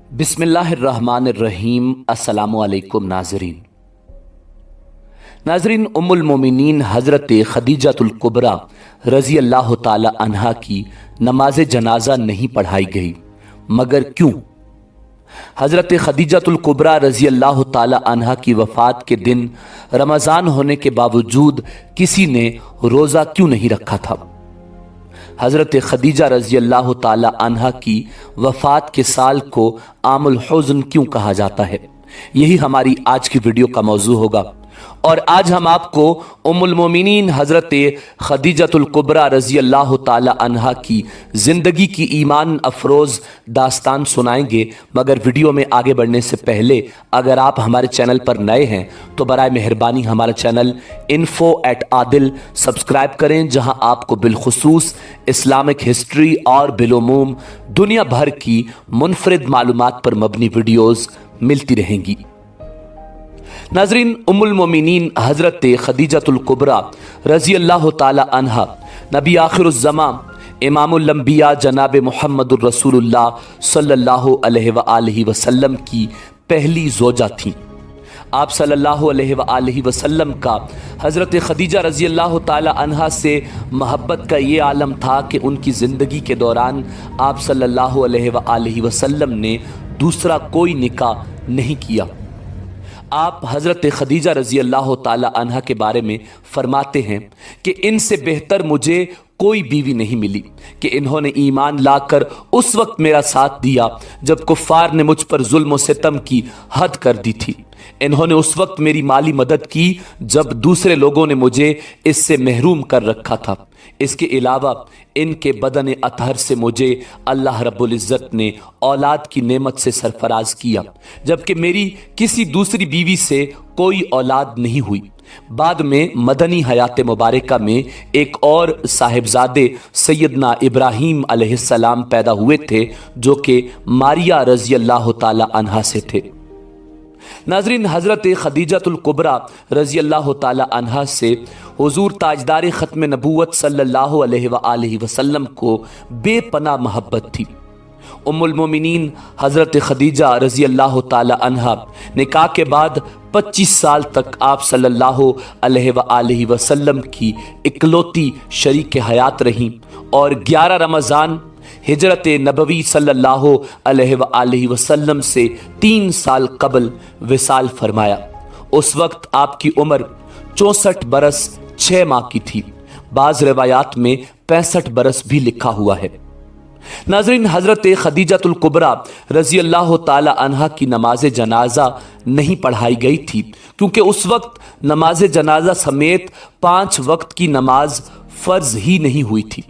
बिस्मिल्लाहिर्रहमानिर्रहीम। अस्सलामु अलैकुम नाज़रीन, उम्मुल मोमिनीन हज़रत खदीजतुल कुबरा रज़ी अल्लाह ताला अन्हा की नमाज जनाजा नहीं पढ़ाई गई, मगर क्यों? हज़रत खदीजतुल कुबरा रज़ी अल्लाह ताला अन्हा की वफ़ात के दिन रमज़ान होने के बावजूद किसी ने रोज़ा क्यों नहीं रखा था? हज़रत खदीजा रज़ी अल्लाह ताला अन्हा की वफ़ात के साल को आमुल हुज़्न क्यों कहा जाता है? यही हमारी आज की वीडियो का मौजू होगा। और आज हम आपको उम्मुल मोमिनीन हज़रत खदीजतुल कुबरा रज़ी अल्लाह ताला अन्हा की ज़िंदगी की ईमान अफरोज़ दास्तान सुनाएंगे। मगर वीडियो में आगे बढ़ने से पहले अगर आप हमारे चैनल पर नए हैं तो बराए मेहरबानी हमारा चैनल info@adil सब्सक्राइब करें, जहां आपको बिलखुसूस इस्लामिक हिस्ट्री और बिलुमूम दुनिया भर की मुनफरिद मालूमात पर मबनी वीडियोज़ मिलती रहेंगी। नाज़रीन, उम्मुल मोमिनीन हज़रत खदीजतुल कुबरा रज़ी अल्लाह ताला अन्हा नबी आखिरुज़्ज़मा इमामुल अंबिया जनाब मुहम्मदुर रसूलुल्लाह सल्लल्लाहु अलैहि वसल्लम की पहली ज़ौजा थीं। आप सल्लल्लाहु अलैहि वसल्लम का हज़रत खदीजा रज़ी अल्लाह ताला अन्हा से महब्बत का ये आलम था कि उनकी ज़िंदगी के दौरान आप सल्लल्लाहु अलैहि वसल्लम ने दूसरा कोई निकाह नहीं किया। आप हज़रत खदीजा रज़ी अल्लाह ताला अन्हा के बारे में फरमाते हैं कि इनसे बेहतर मुझे कोई बीवी नहीं मिली कि इन्होंने ईमान लाकर उस वक्त मेरा साथ दिया जब कुफ़ार ने मुझ पर जुल्म व सितम की हद कर दी थी। इन्होंने उस वक्त मेरी माली मदद की जब दूसरे लोगों ने मुझे इससे महरूम कर रखा था। इसके अलावा इनके बदन अतहर से मुझे अल्लाह रब्बुल इज़्ज़त ने औलाद की नेमत से सरफराज किया, जबकि मेरी किसी दूसरी बीवी से कोई औलाद नहीं हुई। बाद में मदनी हयात मुबारका में एक और साहिबजादे सैयदना इब्राहीम अलैहिस्सलाम पैदा हुए थे, जो कि मारिया रज़ी अल्लाह ताला अन्हा से थे। नाज़रीन, हज़रत खदीजतुल कुबरा रज़ी अल्लाह ताला अन्हा से हुज़ूर ताजदार ख़त्म नबूवत सल्लल्लाहु अलैहि वसल्लम को बेपनाह मोहब्बत थी। उम्मुल मोमिनीन हज़रत खदीजा रज़ी अल्लाह ताला अन्हा निकाह के बाद 25 साल तक आप सल्लल्लाहु अलैहि वसल्लम की इकलौती शरीक हयात रहीं और 11 रमज़ान हिजरत नबवी सल्लल्लाहु अलैहि वसल्लम से 3 साल कबल विसाल फरमाया। उस वक्त आपकी उम्र 64 बरस 6 माह की थी। बाज़ रिवायात में 65 बरस भी लिखा हुआ है। नाज़रीन, हज़रत खदीजतुल कुबरा रज़ी अल्लाह ताला अन्हा की नमाज जनाजा नहीं पढ़ाई गई थी, क्योंकि उस वक्त नमाज जनाजा समेत 5 वक्त की नमाज फ़र्ज ही नहीं हुई थी।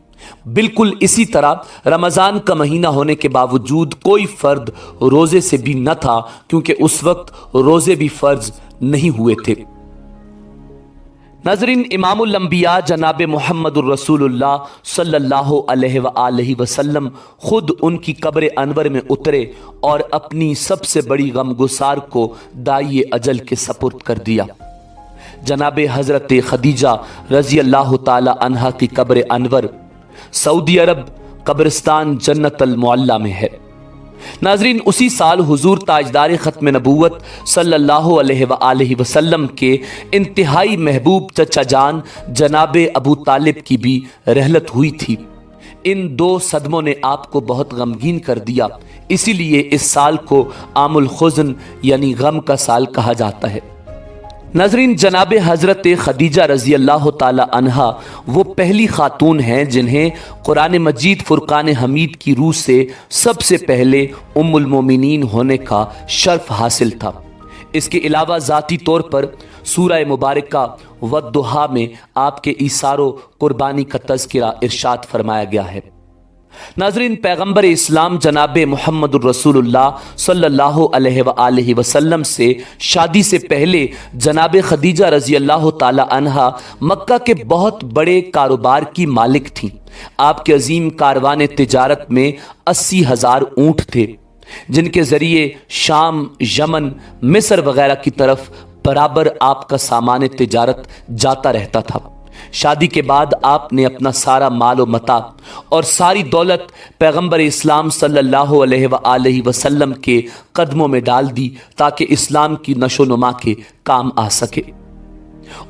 बिल्कुल इसी तरह रमज़ान का महीना होने के बावजूद कोई फ़र्द रोज़े से भी न था, क्योंकि उस वक्त रोज़े भी फ़र्ज नहीं हुए थे। नाज़रीन, इमामुल अंबिया जनाब मुहम्मदुर रसूलुल्लाह सल्लल्लाहु अलैहि वसल्लम खुद उनकी कब्र अनवर में उतरे और अपनी सबसे बड़ी गमगुसार को दाई अजल के सपुर्द कर दिया। जनाब हज़रत खदीजा रज़ी अल्लाह ताला अन्हा की कब्र अनवर सऊदी अरब कब्रिस्तान जन्नतुल मुअल्ला में है। नाज़रीन, उसी साल हुजूर ताजदार ख़त्म नबूवत सल्लल्लाहु अलैहि वसल्लम के इंतहाई महबूब चचा जान जनाब अबू तालिब की भी रहलत हुई थी। इन 2 सदमों ने आपको बहुत गमगीन कर दिया, इसीलिए इस साल को आमुल हुज़्न यानी गम का साल कहा जाता है। नाज़रीन, जनाब हज़रत खदीजा रज़ी अल्लाह ताला अन्हा वो पहली खातून हैं जिन्हें कुरान मजीद फ़ुरक़ान हमीद की रूह से सबसे पहले उम्मुल मोमिनीन होने का शर्फ हासिल था। इसके अलावा ज़ाती तौर पर सूरह मुबारका वद्दुहा में आपके ईसारो कुर्बानी का तज़किरा इरशाद फरमाया गया है। नाज़रीन, पैगम्बर इस्लाम जनाब मुहम्मदुर रसूलुल्लाह सल्लल्लाहु अलैहि वसल्लम से शादी से पहले जनाब खदीजा रज़ी अल्लाह ताला अन्हा मक्का के बहुत बड़े कारोबार की मालिक थीं। आपके अजीम कारवान तिजारत में 80,000 ऊँट थे, जिनके ज़रिए शाम, यमन, मिस्र वगैरह की तरफ बराबर आपका सामान तिजारत जाता रहता था। شادی کے بعد آپ نے اپنا سارا مال و متاع اور ساری دولت پیغمبر اسلام صلی اللہ علیہ وآلہ وسلم کے قدموں میں ڈال دی تاکہ اسلام کی نشو و نما کے کام آ سکے۔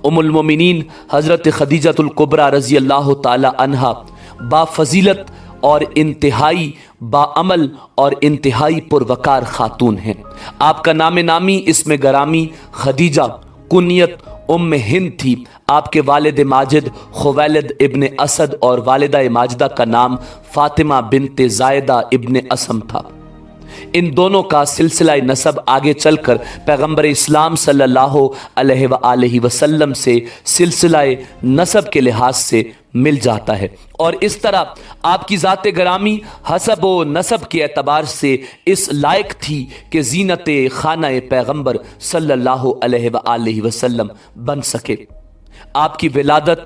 ام المومنین حضرت خدیجہ الکبریٰ رضی اللہ تعالی عنہا با فضیلت اور انتہائی باعمل اور انتہائی پروقار خاتون ہیں۔ آپ کا نام نامی اسم گرامی خدیجہ، کنیت ام ہند تھی۔ آپ کے والد ماجد خویلد ابن اسد اور والدہ ماجدہ کا نام فاطمہ بنت زائدہ ابن اسم تھا۔ ان دونوں کا سلسلہ نسب آگے چل کر پیغمبر اسلام صلی اللہ علیہ وآلہ وسلم سے سلسلہ نسب کے لحاظ سے مل جاتا ہے، اور اس طرح آپ کی ذات گرامی حسب و نسب کے اعتبار سے اس لائق تھی کہ زینت خانہ پیغمبر صلی اللہ علیہ وآلہ وسلم بن سکے۔ آپ کی ولادت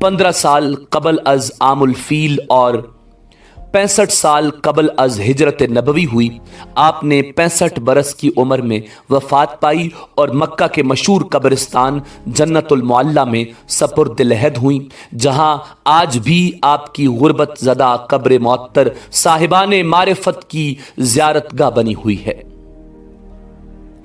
15 سال قبل از عام الفیل اور 65 سال قبل از ہجرت نبوی ہوئی۔ آپ نے 65 برس کی عمر میں وفات پائی اور مکہ کے مشہور قبرستان جنت المعلی میں سپرد لحد ہوئیں، جہاں آج بھی آپ کی غربت زدہ قبر معطر صاحبان معرفت کی زیارت گاہ بنی ہوئی ہے۔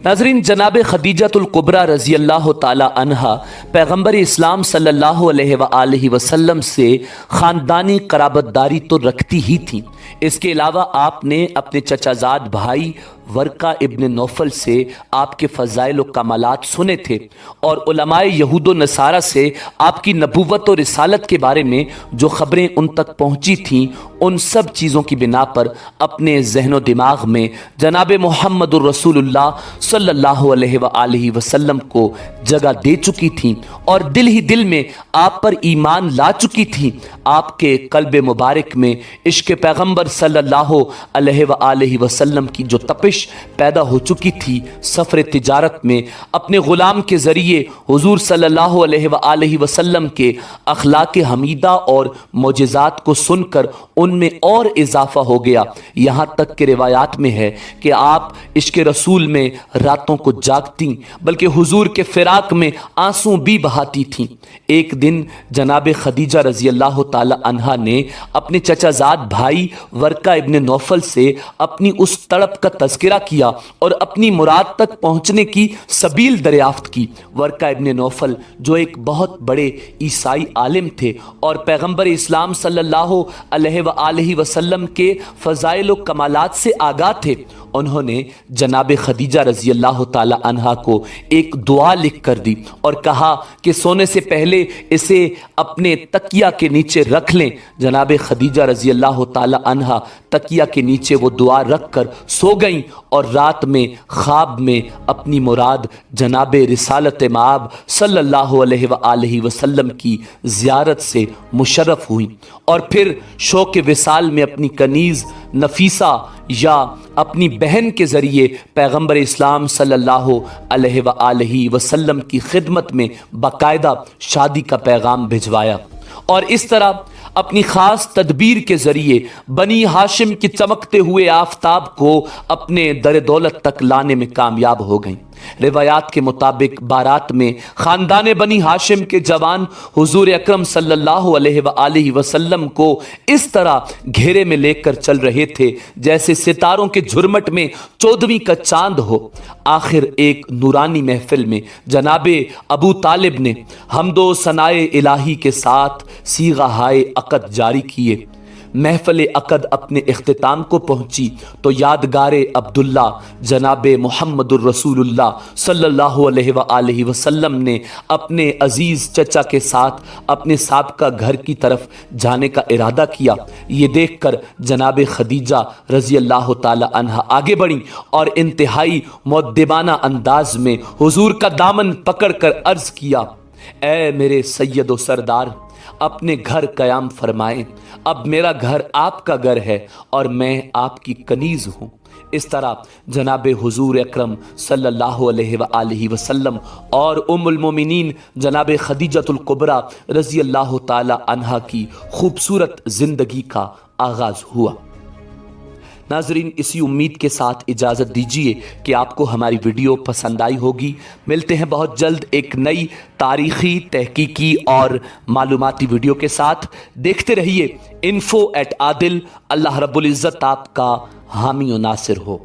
ناظرین، جناب خدیجہ الکبریٰ رضی اللہ تعالی عنہا پیغمبر اسلام صلی اللہ علیہ وآلہ وسلم سے خاندانی قرابت داری تو رکھتی ہی تھیں، اس کے علاوہ آپ نے اپنے چچا زاد بھائی ورقہ ابن نوفل سے آپ کے فضائل و کمالات سنے تھے، اور علماء یہود و نصارہ سے آپ کی نبوت و رسالت کے بارے میں جو خبریں ان تک پہنچی تھیں، ان سب چیزوں کی بنا پر اپنے ذہن و دماغ میں جناب محمد الرسول اللہ صلی اللہ علیہ وآلہ وسلم کو جگہ دے چکی تھیں، اور دل ہی دل میں آپ پر ایمان لا چکی تھیں۔ آپ کے قلب مبارک میں عشق پیغمبر صلی اللہ علیہ وآلہ وسلم کی جو تپش پیدا ہو چکی تھی، سفر تجارت میں اپنے غلام کے ذریعے حضور صلی اللہ علیہ وآلہ وسلم کے اخلاق حمیدہ اور معجزات کو سن کر ان میں اور اضافہ ہو گیا، یہاں تک کہ روایات میں ہے کہ آپ عشق رسول میں راتوں کو جاگتی بلکہ حضور کے فراق میں آنسو بھی بہاتی تھیں۔ ایک دن جناب خدیجہ رضی اللہ تعالی عنہا نے اپنے چچا زاد بھائی ورقہ ابن نوفل سے اپنی اس تڑپ کا تذکرہ کیا اور اپنی مراد تک پہنچنے کی سبیل دریافت کی۔ ورقہ ابن نوفل جو ایک بہت بڑے عیسائی عالم تھے اور پیغمبر اسلام صلی اللہ علیہ وآلہ وسلم کے فضائل و کمالات سے آگاہ تھے، انہوں نے جناب خدیجہ رضی اللہ تعالی عنہا کو ایک دعا لکھ کر دی اور کہا کہ سونے سے پہلے اسے اپنے تکیہ کے نیچے رکھ لیں۔ جناب خدیجہ رضی اللہ تعالی عنہا تکیہ کے نیچے وہ دعا رکھ کر سو گئیں، اور رات میں خواب میں اپنی مراد جناب رسالت مآب صلی اللہ علیہ وآلہ وسلم کی زیارت سے مشرف ہوئیں، اور پھر شوق وصال میں اپنی کنیز نفیسہ یا اپنی بہن کے ذریعے پیغمبر اسلام صلی اللہ علیہ وآلہ وسلم کی خدمت میں باقاعدہ شادی کا پیغام بھجوایا، اور اس طرح اپنی خاص تدبیر کے ذریعے بنی ہاشم کی چمکتے ہوئے آفتاب کو اپنے در دولت تک لانے میں کامیاب ہو گئیں۔ روایات کے مطابق بارات میں خاندان بنی ہاشم کے جوان حضور اکرم صلی اللہ علیہ وآلہ وسلم کو اس طرح گھیرے میں لے کر چل رہے تھے جیسے ستاروں کے جھرمٹ میں 14ویں کا چاند ہو۔ آخر ایک نورانی محفل میں جناب ابو طالب نے حمد و ثنائے الہی کے ساتھ صیغہ ہائے عقد جاری کیے۔ محفل عقد اپنے اختتام کو پہنچی تو یادگار عبداللہ جناب محمد الرسول اللہ صلی اللہ علیہ وآلہ وسلم نے اپنے عزیز چچا کے ساتھ اپنے سابقہ گھر کی طرف جانے کا ارادہ کیا۔ یہ دیکھ کر جناب خدیجہ رضی اللہ تعالی عنہا آگے بڑھیں اور انتہائی مؤدبانہ انداز میں حضور کا دامن پکڑ کر عرض کیا، اے میرے سید و سردار، اپنے گھر قیام فرمائیں، اب میرا گھر آپ کا گھر ہے اور میں آپ کی کنیز ہوں۔ اس طرح جناب حضور اکرم صلی اللہ علیہ وآلہ وسلم اور ام المومنین جناب خدیجہ الکبریٰ رضی اللہ تعالی عنہا کی خوبصورت زندگی کا آغاز ہوا۔ नाजरीन, इसी उम्मीद के साथ इजाज़त दीजिए कि आपको हमारी वीडियो पसंद आई होगी। मिलते हैं बहुत जल्द एक नई तारीखी, तहकीकी और मालूमाती वीडियो के साथ। देखते रहिए info@adil। अल्लाह रब्बुल इज़्ज़त आपका हामी और नासिर हो।